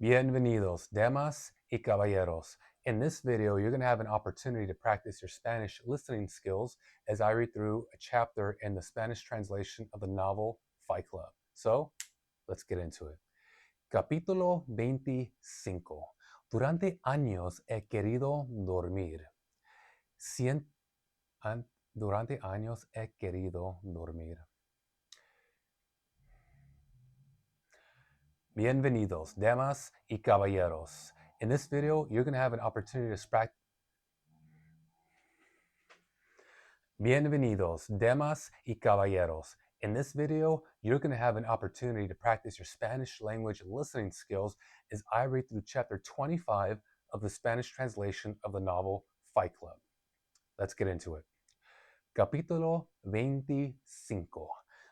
Bienvenidos, damas y caballeros. In this video, you're going to have an opportunity to practice your Spanish listening skills as I read through a chapter in the Spanish translation of the novel Fight Club. So, let's get into it. Capítulo 25. Durante años he querido dormir. Cien- Durante años he querido dormir. Bienvenidos, damas y caballeros. In this video, you're going to have an opportunity to practice. Bienvenidos, damas y caballeros. In this video, you're going to have an opportunity to practice your Spanish language listening skills as I read through chapter 25 of the Spanish translation of the novel Fight Club. Let's get into it. Capítulo 25.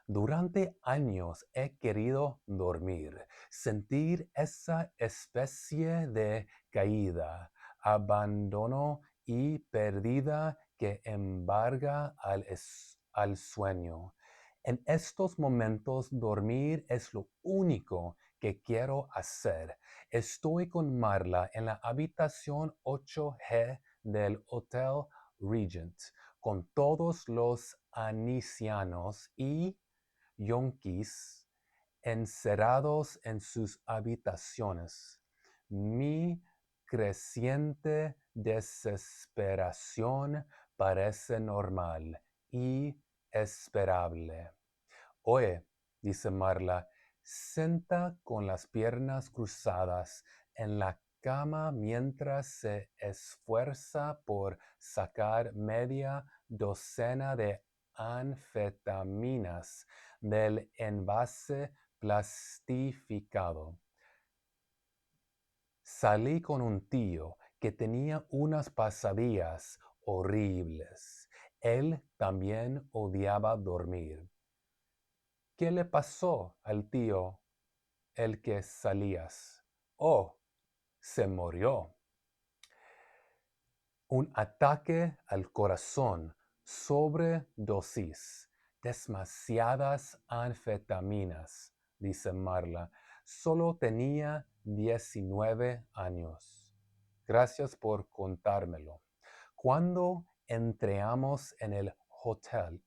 Durante años he querido dormir, sentir esa especie de caída, abandono y pérdida que embarga al sueño. En estos momentos dormir es lo único que quiero hacer. Estoy con Marla en la habitación 8G del Hotel Regent, con todos los ancianos y yonkis encerrados en sus habitaciones. Mi creciente desesperación parece normal y esperable. Oye, dice Marla, senta con las piernas cruzadas en la cama mientras se esfuerza por sacar media docena de anfetaminas del envase plastificado. Salí con un tío que tenía unas pasadillas horribles. Él también odiaba dormir. ¿Qué le pasó al tío el que salías? Oh, se murió. Un ataque al corazón, sobredosis, demasiadas anfetaminas, dice Marla. Solo tenía 19 años. Gracias por contármelo. Cuando entramos en el hotel,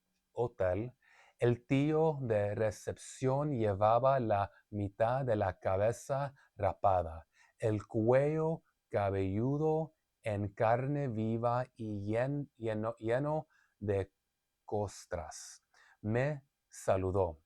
el tío de recepción llevaba la mitad de la cabeza rapada, el cuello cabelludo en carne viva y lleno de costras. Me saludó.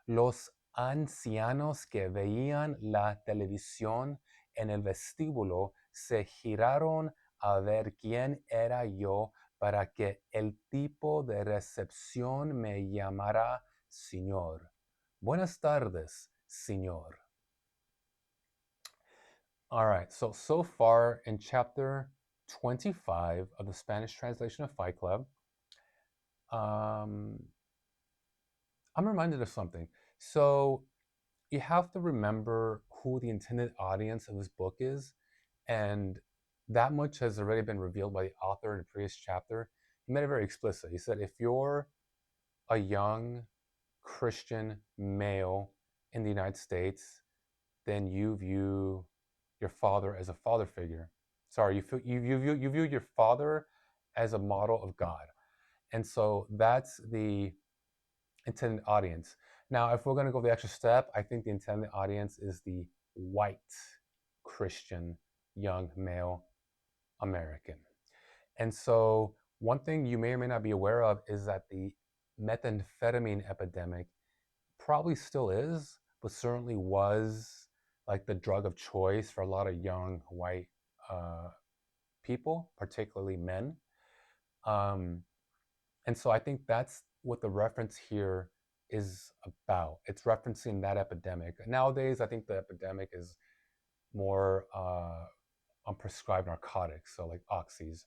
Los ancianos que veían la televisión en el vestíbulo se giraron a ver quién era yo para que el tipo de recepción me llamara señor. Buenas tardes, señor. All right, so far in chapter 25 of the Spanish translation of Fight Club, I'm reminded of something. So you have to remember who the intended audience of this book is, and that much has already been revealed by the author in the previous chapter. He made it very explicit. He said, if you're a young Christian male in the United States, then you view your father as a father figure. Sorry, you view your father as a model of God. And so that's the intended audience. Now, if we're going to go the extra step, I think the intended audience is the white Christian young male American. And so one thing you may or may not be aware of is that the methamphetamine epidemic probably still is, but certainly was like the drug of choice for a lot of young white people, particularly men. And so I think that's what the reference here is about. It's referencing that epidemic. Nowadays, I think the epidemic is more on prescribed narcotics, so like oxys.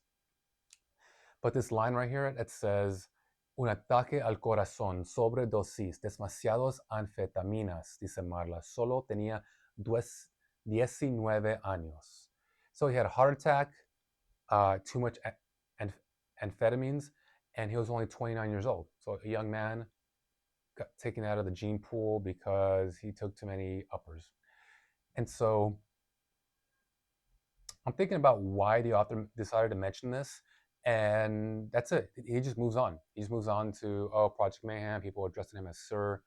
But this line right here, it says, un ataque al corazón, sobredosis, demasiados anfetaminas, dice Marla. Solo tenía 19 años. So he had a heart attack, too much amphetamines, and he was only 29 years old. So a young man got taken out of the gene pool because he took too many uppers. And so I'm thinking about why the author decided to mention this, and that's it. He just moves on. He just moves on to, oh, Project Mayhem. People addressing him as Sir.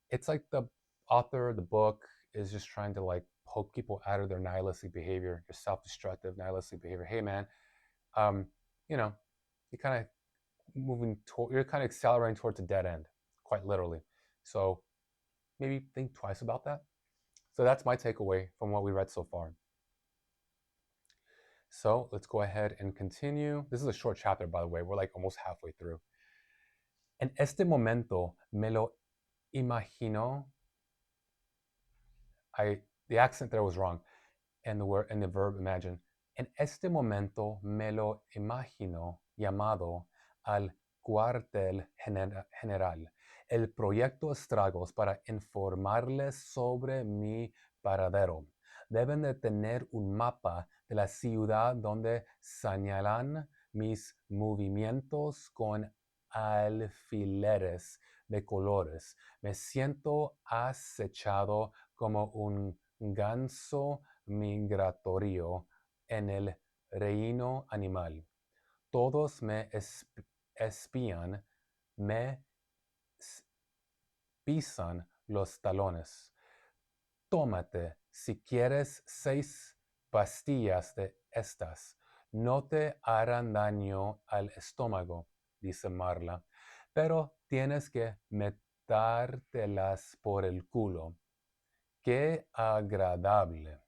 It's like the author of the book is just trying to like poke people out of their nihilistic behavior, your self-destructive nihilistic behavior. Hey, man, um, you know, you're kind of you're kind of accelerating towards a dead end, quite literally. So maybe think twice about that. So that's my takeaway from what we read so far. So let's go ahead and continue. This is a short chapter, by the way. We're like almost halfway through. En este momento me lo imagino. The accent there was wrong. And the verb imagine. En este momento me lo imagino llamado al cuartel general. El proyecto estragos para informarles sobre mi paradero. Deben de tener un mapa de la ciudad donde señalan mis movimientos con alfileres de colores. Me siento acechado como un ganso migratorio en el reino animal. Todos me espían, me pisan los talones. Tómate, si quieres, 6 pastillas de estas. No te harán daño al estómago, dice Marla, pero tienes que metártelas por el culo. Qué agradable.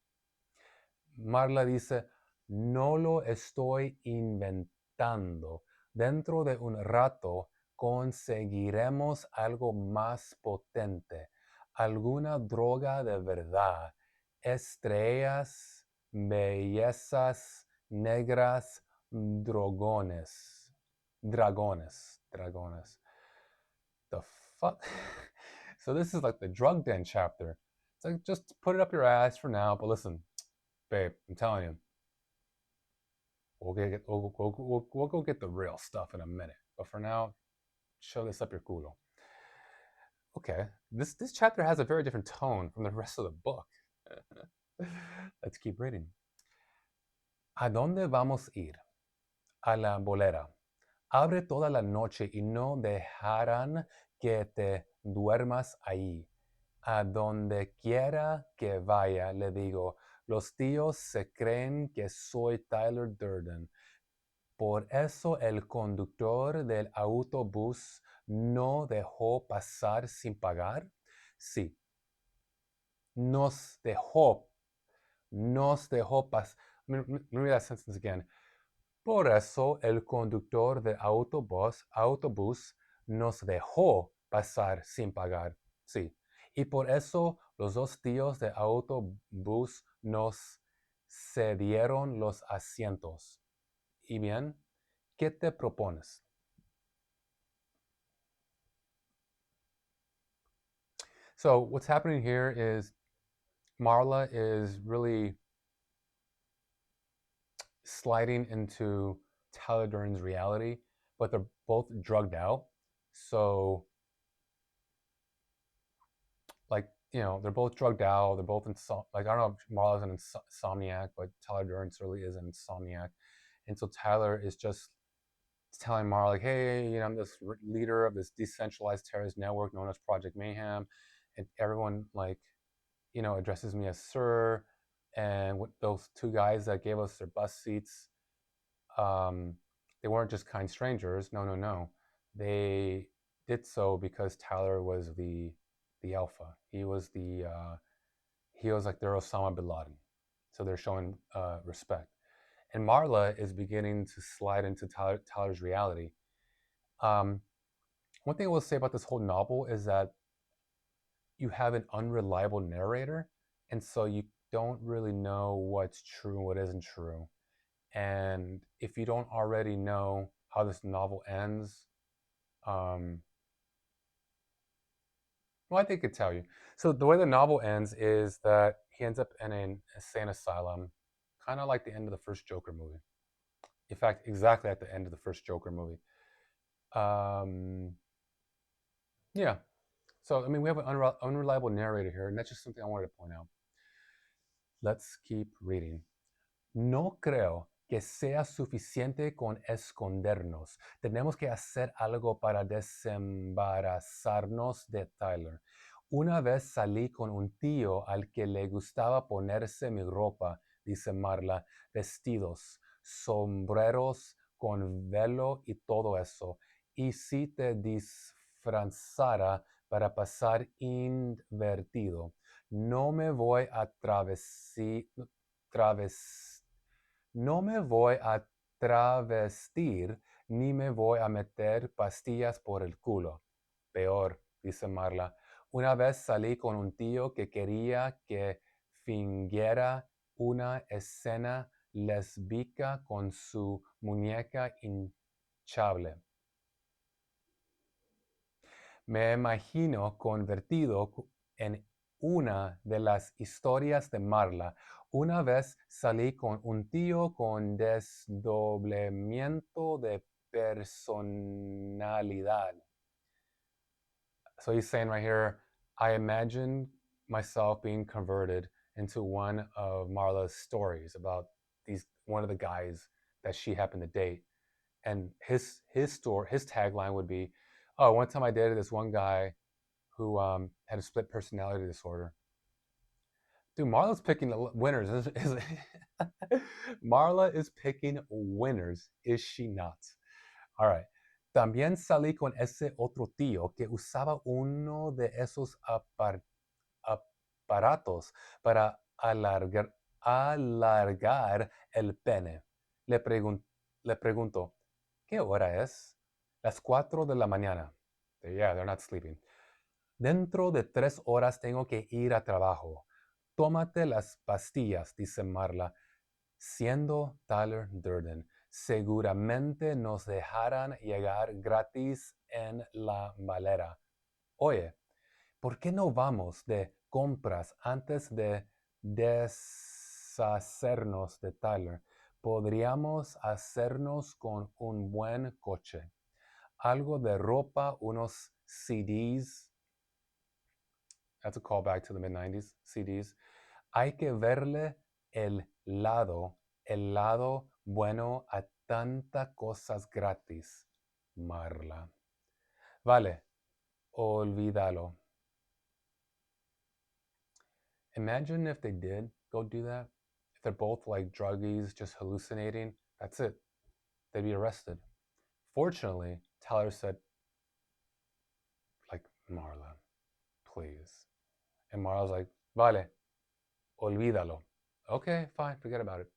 Marla dice, no lo estoy inventando. Dentro de un rato conseguiremos algo más potente, alguna droga de verdad, estrellas, bellezas negras, dragones. The fuck? So this is like the drug den chapter. It's like, just put it up your ass for now, but listen, babe, I'm telling you, we'll go get the real stuff in a minute. But for now, show this up your culo. Okay, this chapter has a very different tone from the rest of the book. Let's keep reading. ¿A dónde vamos a ir? A la bolera. Abre toda la noche y no dejarán que te duermas ahí. A donde quiera que vaya, le digo, los tíos se creen que soy Tyler Durden. Por eso el conductor del autobús no dejó pasar sin pagar. Sí, nos dejó pasar. Let me read that sentence again. Por eso el conductor del autobús nos dejó pasar sin pagar. Sí. Y por eso los dos tíos del autobús nos cedieron los asientos. Y bien, ¿qué te propones? So what's happening here is Marla is really sliding into Tyler Durden's reality, but they're both drugged out. So, like, they're both drugged out. They're both like, I don't know if Marla's an insomniac, but Tyler Durden certainly is an insomniac. And so Tyler is just telling Marla, like, hey, I'm this leader of this decentralized terrorist network known as Project Mayhem, and everyone like, addresses me as Sir. And with those two guys that gave us their bus seats, they weren't just kind strangers. No. They did so because Tyler was the alpha. He was like their Osama bin Laden. So they're showing respect. And Marla is beginning to slide into Tyler's reality. One thing I will say about this whole novel is that you have an unreliable narrator, and so you don't really know what's true and what isn't true. And if you don't already know how this novel ends, well, I think I could tell you. So the way the novel ends is that he ends up in an insane asylum, kind of like the end of the first Joker movie. In fact, exactly at the end of the first Joker movie. Yeah. So, I mean, we have an unreliable narrator here, and that's just something I wanted to point out. Let's keep reading. No creo que sea suficiente con escondernos. Tenemos que hacer algo para desembarazarnos de Tyler. Una vez salí con un tío al que le gustaba ponerse mi ropa, dice Marla, vestidos, sombreros con velo y todo eso. Y si te disfrazara para pasar invertido, no me voy a traves- no me voy a travestir ni me voy a meter pastillas por el culo. Peor, dice Marla. Una vez salí con un tío que quería que fingiera una escena lésbica con su muñeca hinchable. Me imagino convertido en una de las historias de Marla. Una vez salí con un tío con desdoblamiento de personalidad. So he's saying right here, I imagine myself being converted into one of Marla's stories about one of the guys that she happened to date. And his tagline would be, oh, one time I dated this one guy who had a split personality disorder. Dude, Marla's picking the winners. Marla is picking winners, is she not? All right. También salí con ese otro tío que usaba uno de esos aparatos para alargar el pene. Le pregunto, ¿qué hora es? Las 4 de la mañana. Yeah, they're not sleeping. Dentro de 3 horas tengo que ir a trabajo. Tómate las pastillas, dice Marla. Siendo Tyler Durden, seguramente nos dejarán llegar gratis en la malera. Oye, ¿por qué no vamos de compras antes de deshacernos de Tyler? Podríamos hacernos con un buen coche. Algo de ropa, unos CDs. That's a callback to the mid-90s, CDs. Hay que verle el lado bueno a tanta cosas gratis, Marla. Vale, olvídalo. Imagine if they did go do that. If they're both like druggies, just hallucinating, that's it. They'd be arrested. Fortunately, Tyler said, like, Marla, please. And Marla's like, vale, olvídalo. Okay, fine, forget about it.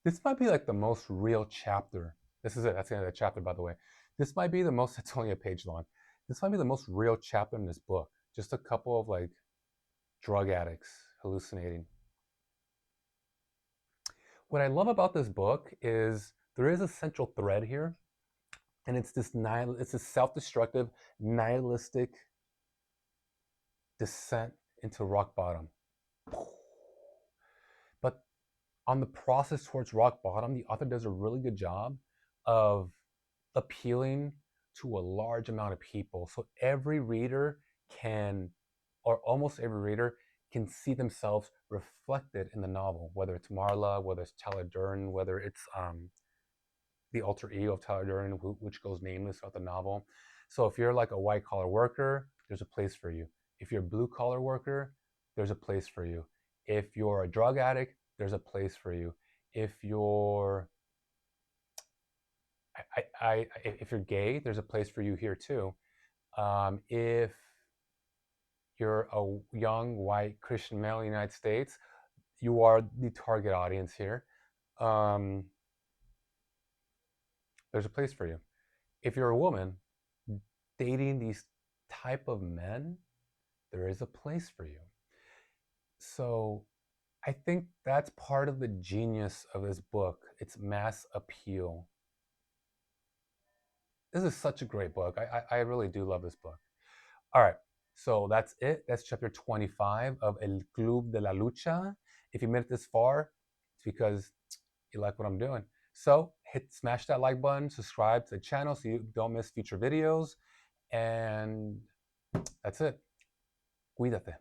This might be like the most real chapter. This is it. That's the end of the chapter, by the way. This might be the most, it's only a page long. This might be the most real chapter in this book. Just a couple of like drug addicts hallucinating. What I love about this book is there is a central thread here, and it's this self-destructive, nihilistic descent into rock bottom. But on the process towards rock bottom, the author does a really good job of appealing to a large amount of people. So every reader can, or almost every reader, can see themselves reflected in the novel, whether it's Marla, whether it's Tyler Durden, whether it's the alter ego of Tyler Durden, which goes nameless throughout the novel. So if you're like a white collar worker, there's a place for you. If you're a blue collar worker, there's a place for you. If you're a drug addict, there's a place for you. If you're if you're gay, there's a place for you here too. If you're a young white Christian male in the United States, you are the target audience here. There's a place for you. If you're a woman dating these type of men, there is a place for you. So I think that's part of the genius of this book. It's mass appeal. This is such a great book. I really do love this book. All right, so that's it. That's chapter 25 of El Club de la Lucha. If you made it this far, it's because you like what I'm doing. So smash that like button, subscribe to the channel so you don't miss future videos, and that's it. Cuídate.